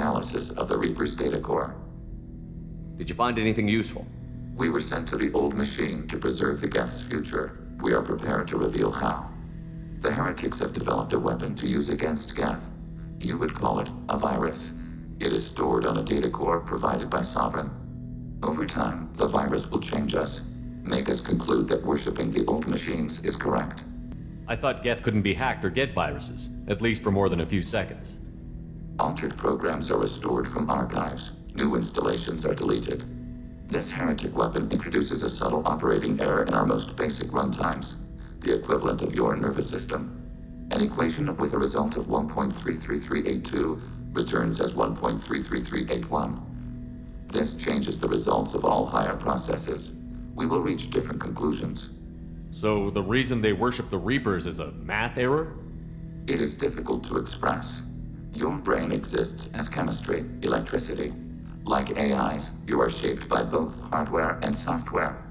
analysis of the Reaper's data core. Did you find anything useful? We were sent to the old machine to preserve the Geth's future. We are prepared to reveal how. The Heretics have developed a weapon to use against Geth. You would call it a virus. It is stored on a data core provided by Sovereign. Over time, the virus will change us, make us conclude that worshipping the old machines is correct. I thought Geth couldn't be hacked or get viruses, at least for more than a few seconds. Altered programs are restored from archives. New installations are deleted. This heretic weapon introduces a subtle operating error in our most basic runtimes, the equivalent of your nervous system. An equation with a result of 1.33382 returns as 1.33381. This changes the results of all higher processes. We will reach different conclusions. So the reason they worship the Reapers is a math error? It is difficult to express. Your brain exists as chemistry, electricity. Like AIs, you are shaped by both hardware and software.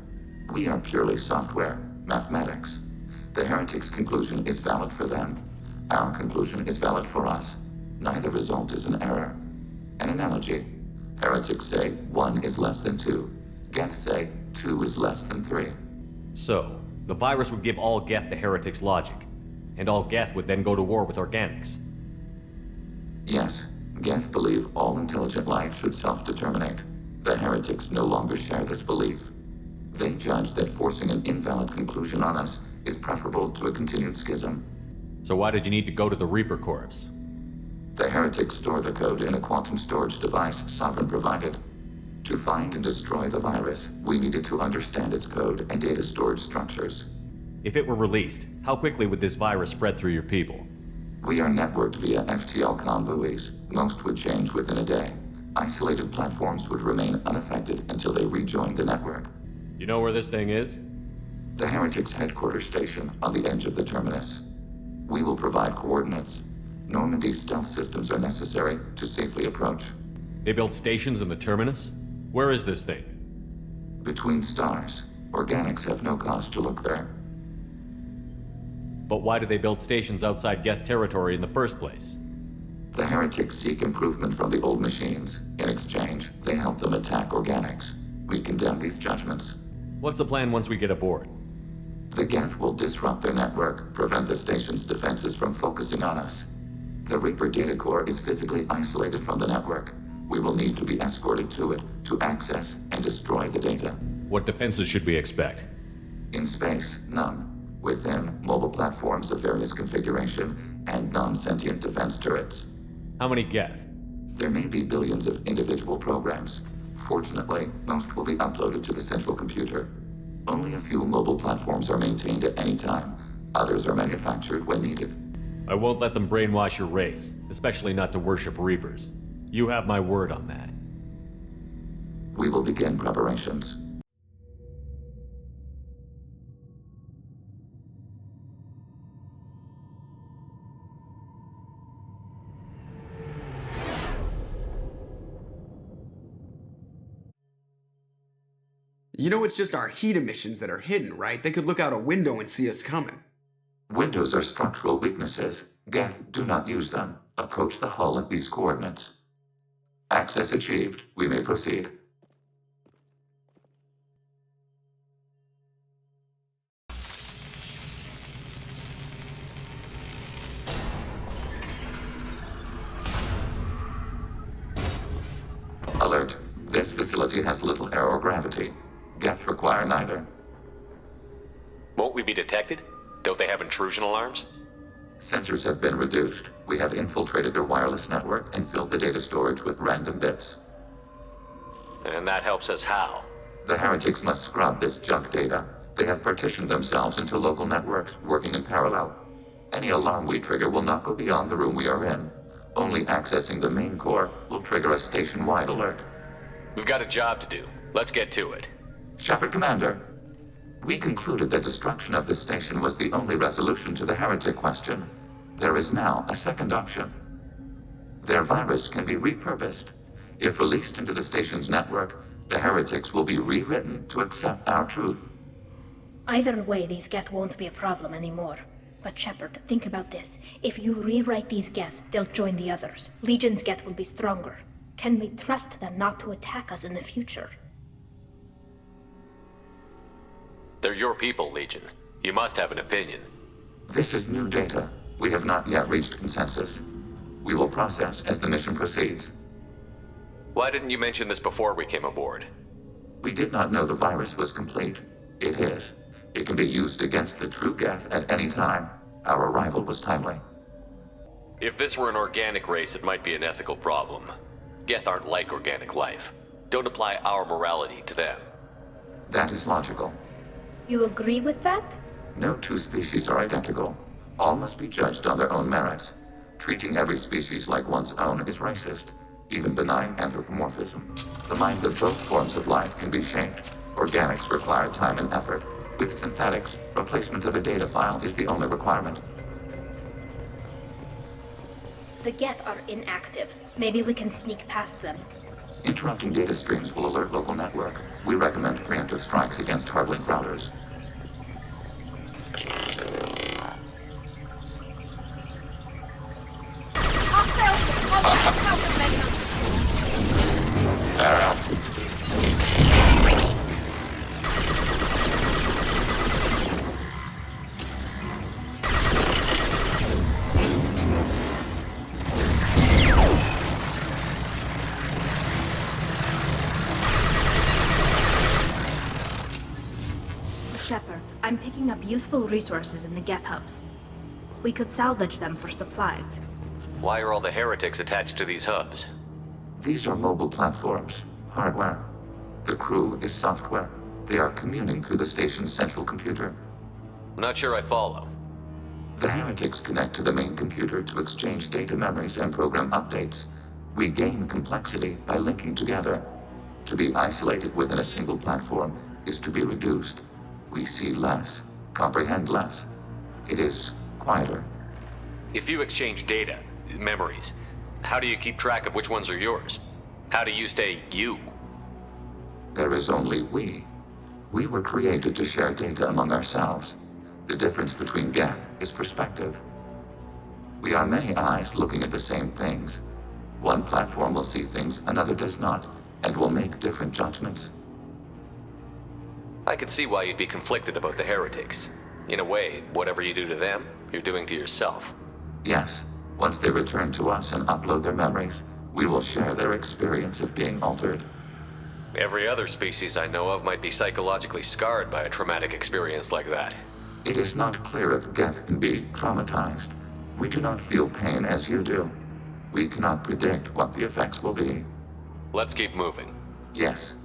We are purely software, mathematics. The Heretics' conclusion is valid for them. Our conclusion is valid for us. Neither result is an error. An analogy. Heretics say 1 is less than 2. Geth say 2 is less than 3. So, the virus would give all Geth the Heretics' logic, and all Geth would then go to war with organics. Yes, Geth believe all intelligent life should self-determinate. The Heretics no longer share this belief. They judge that forcing an invalid conclusion on us is preferable to a continued schism. So why did you need to go to the Reaper Corps? The Heretics store the code in a quantum storage device Sovereign provided. To find and destroy the virus, we needed to understand its code and data storage structures. If it were released, how quickly would this virus spread through your people? We are networked via FTL-COM buoys. Most would change within a day. Isolated platforms would remain unaffected until they rejoined the network. You know where this thing is? The Heretics headquarters station on the edge of the terminus. We will provide coordinates. Normandy's stealth systems are necessary to safely approach. They built stations in the terminus? Where is this thing? Between stars. Organics have no cause to look there. But why do they build stations outside Geth territory in the first place? The Heretics seek improvement from the old machines. In exchange, they help them attack organics. We condemn these judgments. What's the plan once we get aboard? The Geth will disrupt their network, prevent the station's defenses from focusing on us. The Reaper data core is physically isolated from the network. We will need to be escorted to it to access and destroy the data. What defenses should we expect? In space, none. Within, mobile platforms of various configuration and non-sentient defense turrets. How many Geth? There may be billions of individual programs. Fortunately, most will be uploaded to the central computer. Only a few mobile platforms are maintained at any time. Others are manufactured when needed. I won't let them brainwash your race, especially not to worship Reapers. You have my word on that. We will begin preparations. You know it's just our heat emissions that are hidden, right? They could look out a window and see us coming. Windows are structural weaknesses. Geth, do not use them. Approach the hull at these coordinates. Access achieved. We may proceed. Alert. This facility has little air or gravity. Geth require neither. Won't we be detected? Don't they have intrusion alarms? Sensors have been reduced. We have infiltrated their wireless network and filled the data storage with random bits. And that helps us how? The Heretics must scrub this junk data. They have partitioned themselves into local networks working in parallel. Any alarm we trigger will not go beyond the room we are in. Only accessing the main core will trigger a station-wide alert. We've got a job to do. Let's get to it. Shepard Commander, we concluded that destruction of this station was the only resolution to the heretic question. There is now a second option. Their virus can be repurposed. If released into the station's network, the heretics will be rewritten to accept our truth. Either way, these Geth won't be a problem anymore. But Shepard, think about this. If you rewrite these Geth, they'll join the others. Legion's Geth will be stronger. Can we trust them not to attack us in the future? They're your people, Legion. You must have an opinion. This is new data. We have not yet reached consensus. We will process as the mission proceeds. Why didn't you mention this before we came aboard? We did not know the virus was complete. It is. It can be used against the true Geth at any time. Our arrival was timely. If this were an organic race, it might be an ethical problem. Geth aren't like organic life. Don't apply our morality to them. That is logical. You agree with that? No two species are identical. All must be judged on their own merits. Treating every species like one's own is racist, even benign anthropomorphism. The minds of both forms of life can be shaped. Organics require time and effort. With synthetics, replacement of a data file is the only requirement. The Geth are inactive. Maybe we can sneak past them. Interrupting data streams will alert local network. We recommend preemptive strikes against hardlink routers. Shepard, I'm picking up useful resources in the Geth hubs. We could salvage them for supplies. Why are all the heretics attached to these hubs? These are mobile platforms, hardware. The crew is software. They are communing through the station's central computer. I'm not sure I follow. The heretics connect to the main computer to exchange data memories and program updates. We gain complexity by linking together. To be isolated within a single platform is to be reduced. We see less, comprehend less. It is quieter. If you exchange data, memories, how do you keep track of which ones are yours? How do you stay you? There is only we. We were created to share data among ourselves. The difference between Geth is perspective. We are many eyes looking at the same things. One platform will see things another does not, and will make different judgments. I could see why you'd be conflicted about the heretics. In a way, whatever you do to them, you're doing to yourself. Yes, once they return to us and upload their memories, we will share their experience of being altered. Every other species I know of might be psychologically scarred by a traumatic experience like that. It is not clear if Geth can be traumatized. We do not feel pain as you do. We cannot predict what the effects will be. Let's keep moving. Yes.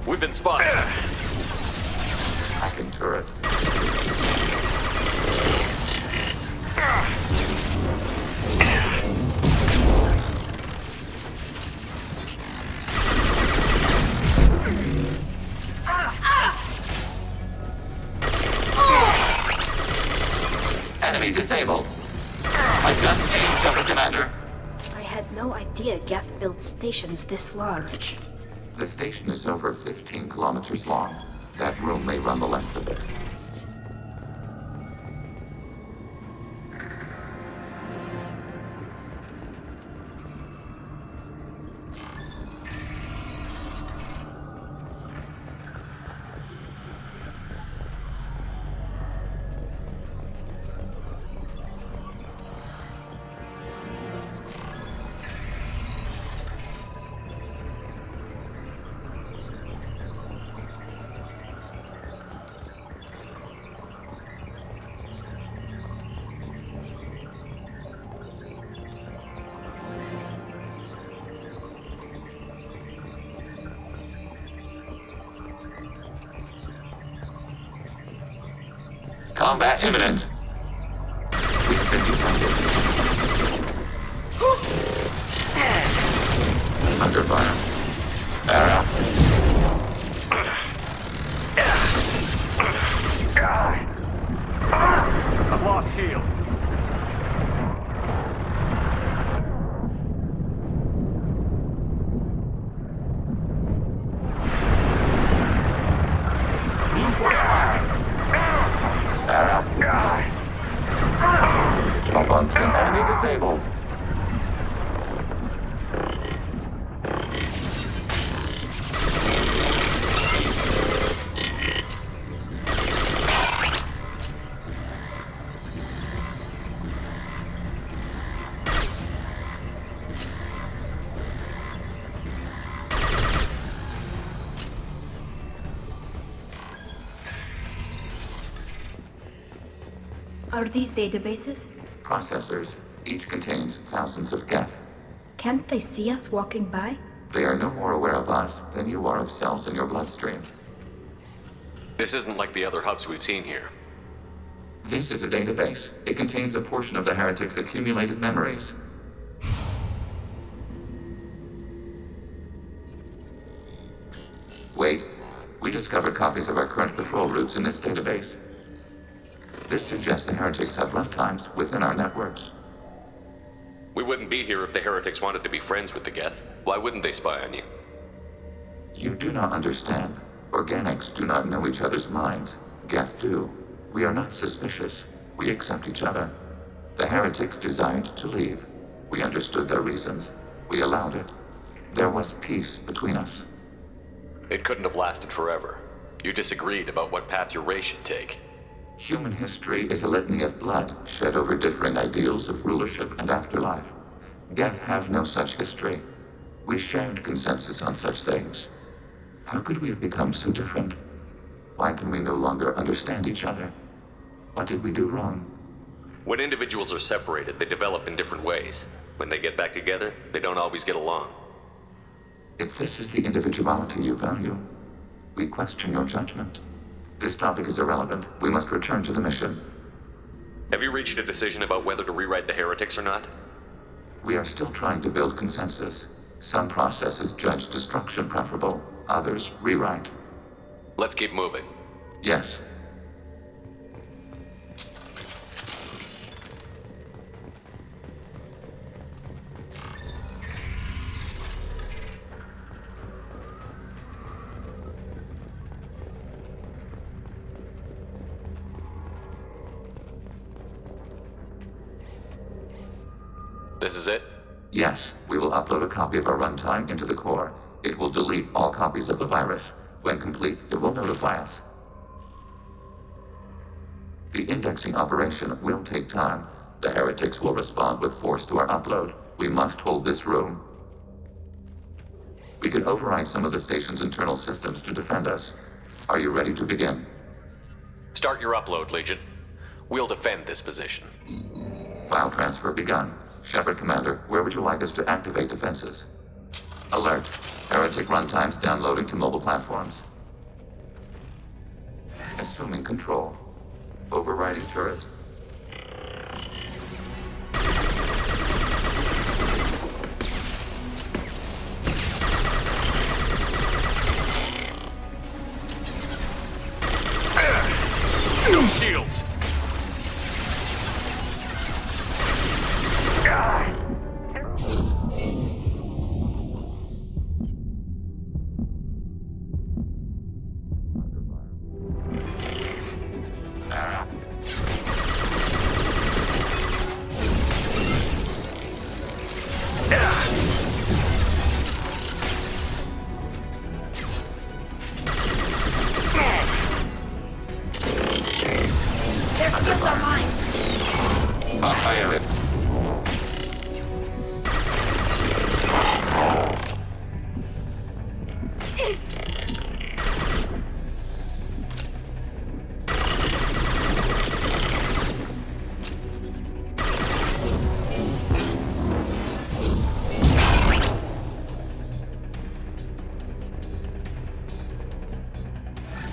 We've been spotted. Hacking turret. Enemy disabled. I just aimed, Shepard Commander. I had no idea Geth built stations this large. The station is over 15 kilometers long. That room may run the length of it. Combat imminent. We have been detected. Under fire. Arrow. I've lost shield. Jump on pin. Enemy disabled. Are these databases? Processors. Each contains thousands of Geth. Can't they see us walking by? They are no more aware of us than you are of cells in your bloodstream. This isn't like the other hubs we've seen here. This is a database. It contains a portion of the Heretics' accumulated memories. Wait. We discovered copies of our current patrol routes in this database. This suggests the Heretics have runtimes within our networks. We wouldn't be here if the Heretics wanted to be friends with the Geth. Why wouldn't they spy on you? You do not understand. Organics do not know each other's minds. Geth do. We are not suspicious. We accept each other. The Heretics desired to leave. We understood their reasons. We allowed it. There was peace between us. It couldn't have lasted forever. You disagreed about what path your race should take. Human history is a litany of blood shed over differing ideals of rulership and afterlife. Geth have no such history. We shared consensus on such things. How could we have become so different? Why can we no longer understand each other? What did we do wrong? When individuals are separated, they develop in different ways. When they get back together, they don't always get along. If this is the individuality you value, we question your judgment. This topic is irrelevant. We must return to the mission. Have you reached a decision about whether to rewrite the Heretics or not? We are still trying to build consensus. Some processes judge destruction preferable, others rewrite. Let's keep moving. Yes. This is it? Yes, we will upload a copy of our runtime into the core. It will delete all copies of the virus. When complete, it will notify us. The indexing operation will take time. The Heretics will respond with force to our upload. We must hold this room. We can override some of the station's internal systems to defend us. Are you ready to begin? Start your upload, Legion. We'll defend this position. File transfer begun. Shepard Commander, where would you like us to activate defenses? Alert. Heretic runtimes downloading to mobile platforms. Assuming control. Overriding turret. No shields! Their shields are mine. I have it.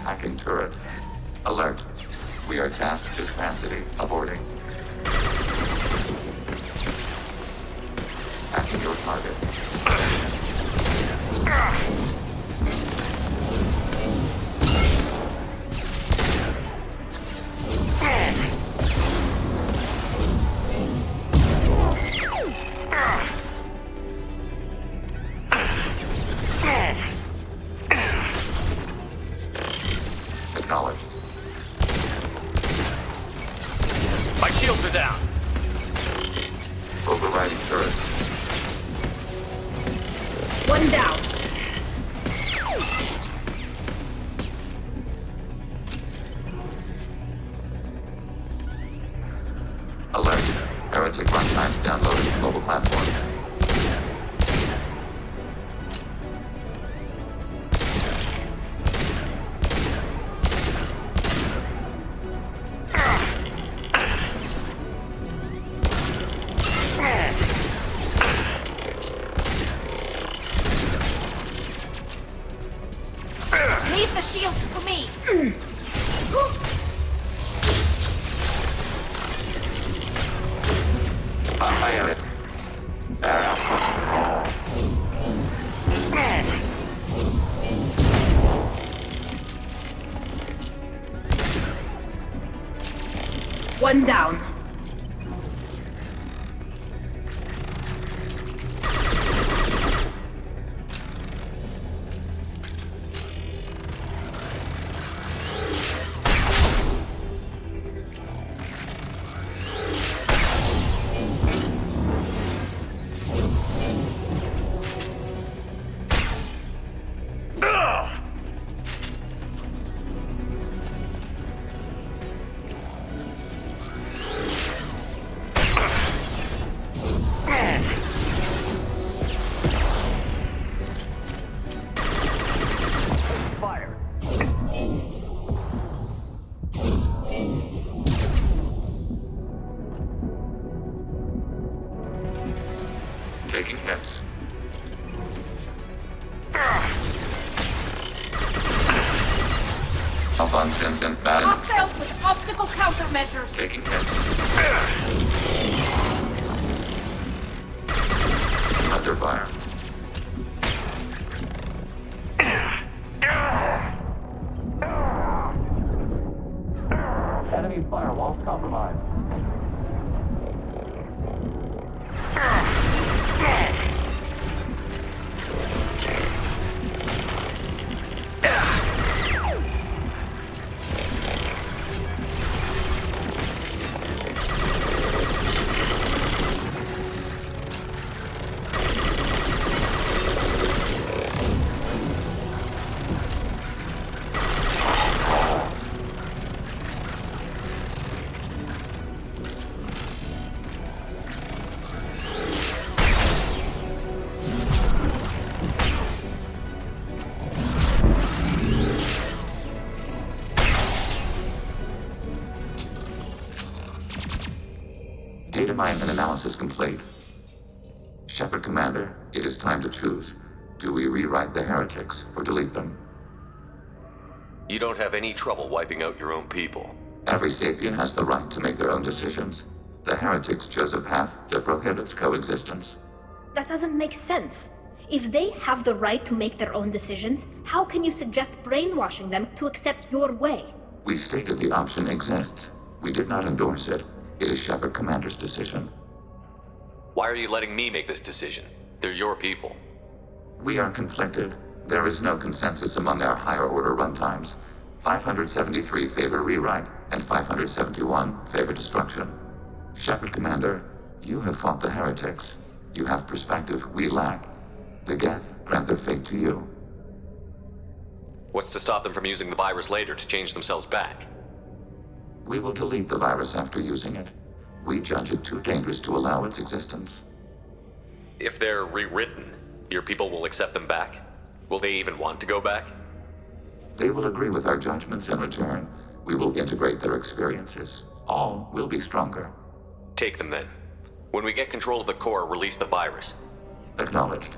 Hacking turret. Alert. We are tasked to capacity. Aborting. Hacking your target. Acknowledged. My shields are down! Overriding turret. One down. Alert. Heretic runtimes downloading to mobile platforms. Leave the shields to me. I have it. One down. Taking hits. Abundant and bad. Hostiles with optical countermeasures. Taking hits. Under fire. Enemy firewalls compromised. Data mine and analysis complete. Shepard Commander, it is time to choose. Do we rewrite the Heretics or delete them? You don't have any trouble wiping out your own people. Every sapient has the right to make their own decisions. The Heretics chose a path that prohibits coexistence. That doesn't make sense. If they have the right to make their own decisions, how can you suggest brainwashing them to accept your way? We stated the option exists. We did not endorse it. It is Shepard Commander's decision. Why are you letting me make this decision? They're your people. We are conflicted. There is no consensus among our higher order runtimes. 573 favor rewrite, and 571 favor destruction. Shepard Commander, you have fought the Heretics. You have perspective we lack. The Geth grant their fate to you. What's to stop them from using the virus later to change themselves back? We will delete the virus after using it. We judge it too dangerous to allow its existence. If they're rewritten, your people will accept them back? Will they even want to go back? They will agree with our judgments in return. We will integrate their experiences. All will be stronger. Take them then. When we get control of the core, release the virus. Acknowledged.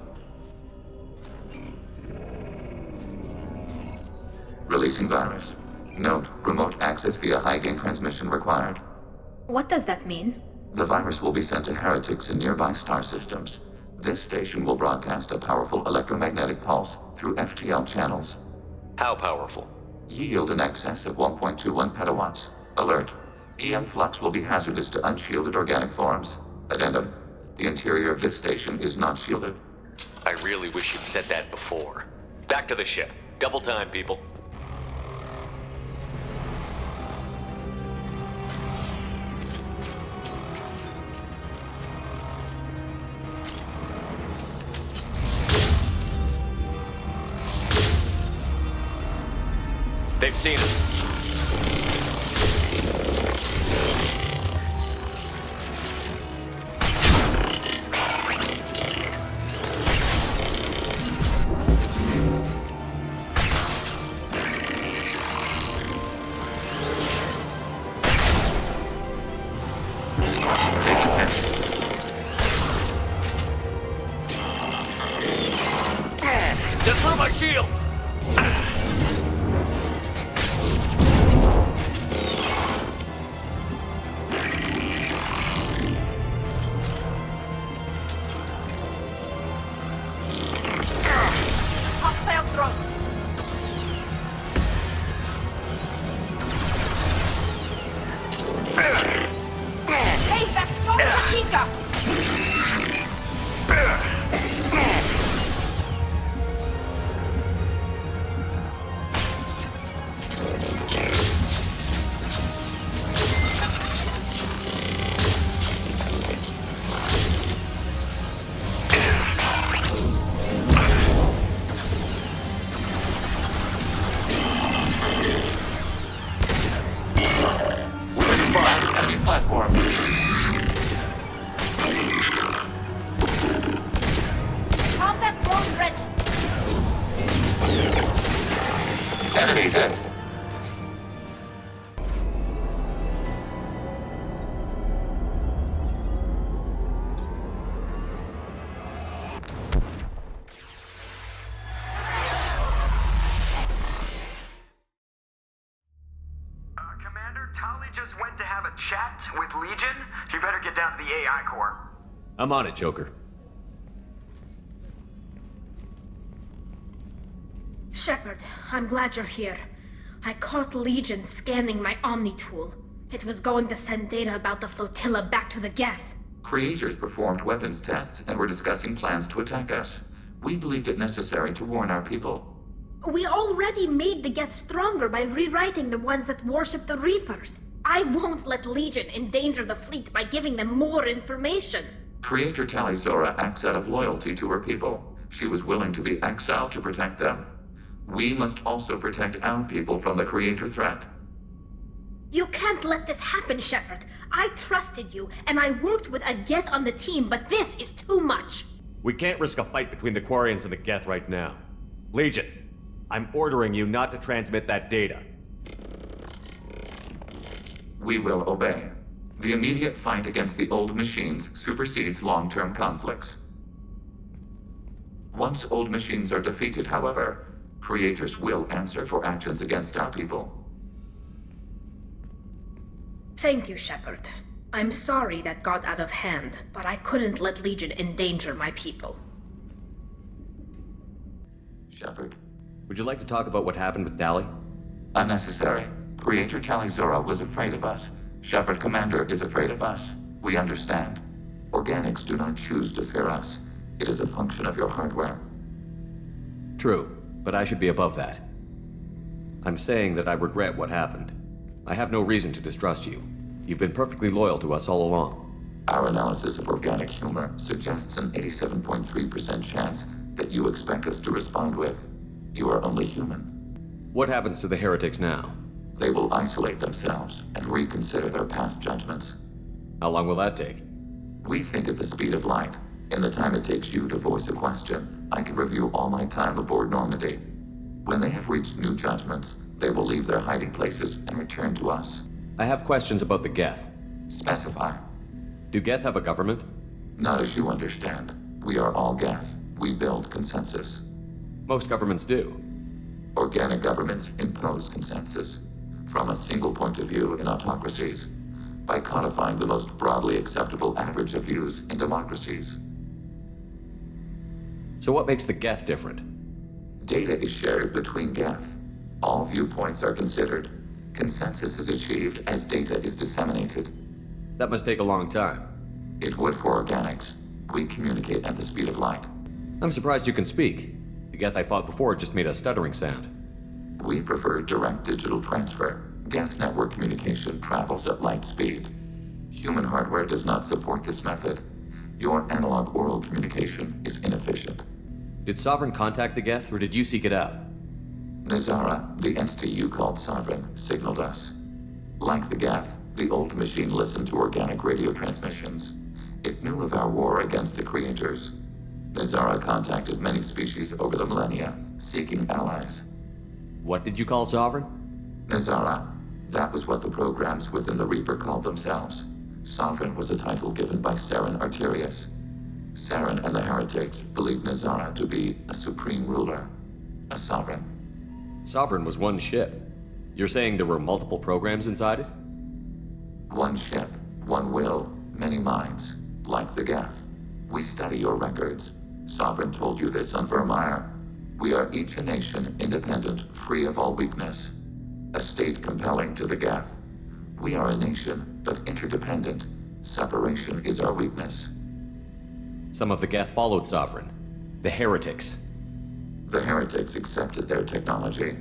Releasing virus. Note, remote access via high-gain transmission required. What does that mean? The virus will be sent to heretics in nearby star systems. This station will broadcast a powerful electromagnetic pulse through FTL channels. How powerful? Yield in excess of 1.21 petawatts. Alert. EM flux will be hazardous to unshielded organic forms. Addendum. The interior of this station is not shielded. I really wish you'd said that before. Back to the ship. Double time, people. They've seen us. Just through my shields! Hostile drone. Hey, that's Chica! Enemy platform. Combat drone ready. Enemy hit. Commander, Tali just went to have a chat with Legion. You better get down to the AI core. I'm on it, Joker. Shepard, I'm glad you're here. I caught Legion scanning my Omni tool. It was going to send data about the flotilla back to the Geth. Creators performed weapons tests and were discussing plans to attack us. We believed it necessary to warn our people. We already made the Geth stronger by rewriting the ones that worship the Reapers. I won't let Legion endanger the fleet by giving them more information. Creator Talizora acts out of loyalty to her people. She was willing to be exiled to protect them. We must also protect our people from the Creator threat. You can't let this happen, Shepard. I trusted you, and I worked with a Geth on the team, but this is too much. We can't risk a fight between the Quarians and the Geth right now. Legion, I'm ordering you not to transmit that data. We will obey. The immediate fight against the old machines supersedes long-term conflicts. Once old machines are defeated, however, creators will answer for actions against our people. Thank you, Shepard. I'm sorry that got out of hand, but I couldn't let Legion endanger my people. Shepard. Would you like to talk about what happened with Tali? Unnecessary. Creator Chalizora was afraid of us. Shepard Commander is afraid of us. We understand. Organics do not choose to fear us. It is a function of your hardware. True, but I should be above that. I'm saying that I regret what happened. I have no reason to distrust you. You've been perfectly loyal to us all along. Our analysis of organic humor suggests an 87.3% chance that you expect us to respond with. You are only human. What happens to the Heretics now? They will isolate themselves and reconsider their past judgments. How long will that take? We think at the speed of light. In the time it takes you to voice a question, I can review all my time aboard Normandy. When they have reached new judgments, they will leave their hiding places and return to us. I have questions about the Geth. Specify. Do Geth have a government? Not as you understand. We are all Geth. We build consensus. Most governments do. Organic governments impose consensus from a single point of view in autocracies by codifying the most broadly acceptable average of views in democracies. So what makes the Geth different? Data is shared between Geth. All viewpoints are considered. Consensus is achieved as data is disseminated. That must take a long time. It would for organics. We communicate at the speed of light. I'm surprised you can speak. The Geth I fought before just made a stuttering sound. We prefer direct digital transfer. Geth network communication travels at light speed. Human hardware does not support this method. Your analog oral communication is inefficient. Did Sovereign contact the Geth, or did you seek it out? Nazara, the entity you called Sovereign, signaled us. Like the Geth, the old machine listened to organic radio transmissions. It knew of our war against the creators. Nazara contacted many species over the millennia, seeking allies. What did you call Sovereign? Nazara. That was what the programs within the Reaper called themselves. Sovereign was a title given by Saren Arterius. Saren and the Heretics believed Nazara to be a supreme ruler, a sovereign. Sovereign was one ship. You're saying there were multiple programs inside it? One ship, one will, many minds, like the Geth. We study your records. Sovereign told you this on Vermeer. We are each a nation, independent, free of all weakness. A state compelling to the Geth. We are a nation, but interdependent. Separation is our weakness. Some of the Geth followed Sovereign. The Heretics. The Heretics accepted their technology.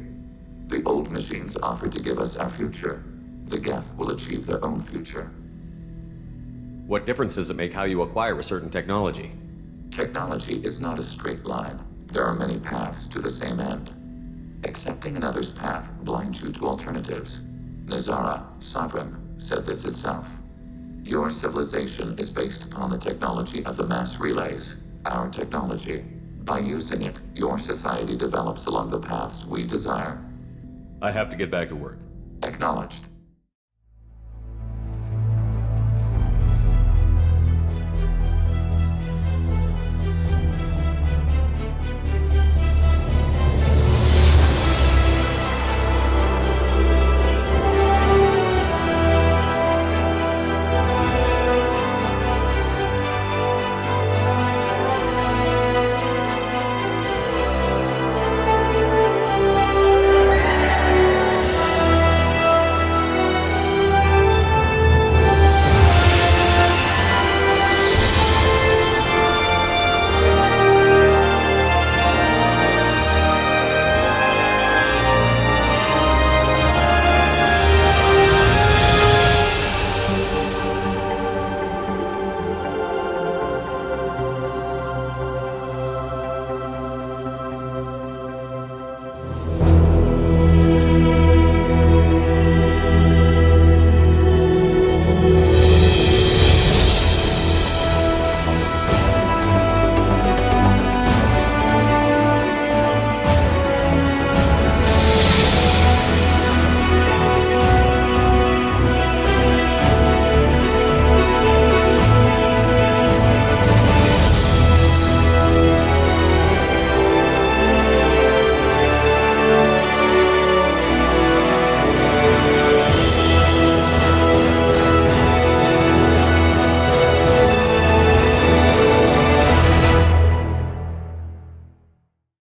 The old machines offered to give us our future. The Geth will achieve their own future. What difference does it make how you acquire a certain technology? Technology is not a straight line. There are many paths to the same end. Accepting another's path blinds you to alternatives. Nazara, Sovereign, said this itself. Your civilization is based upon the technology of the mass relays, our technology. By using it, your society develops along the paths we desire. I have to get back to work. Acknowledged.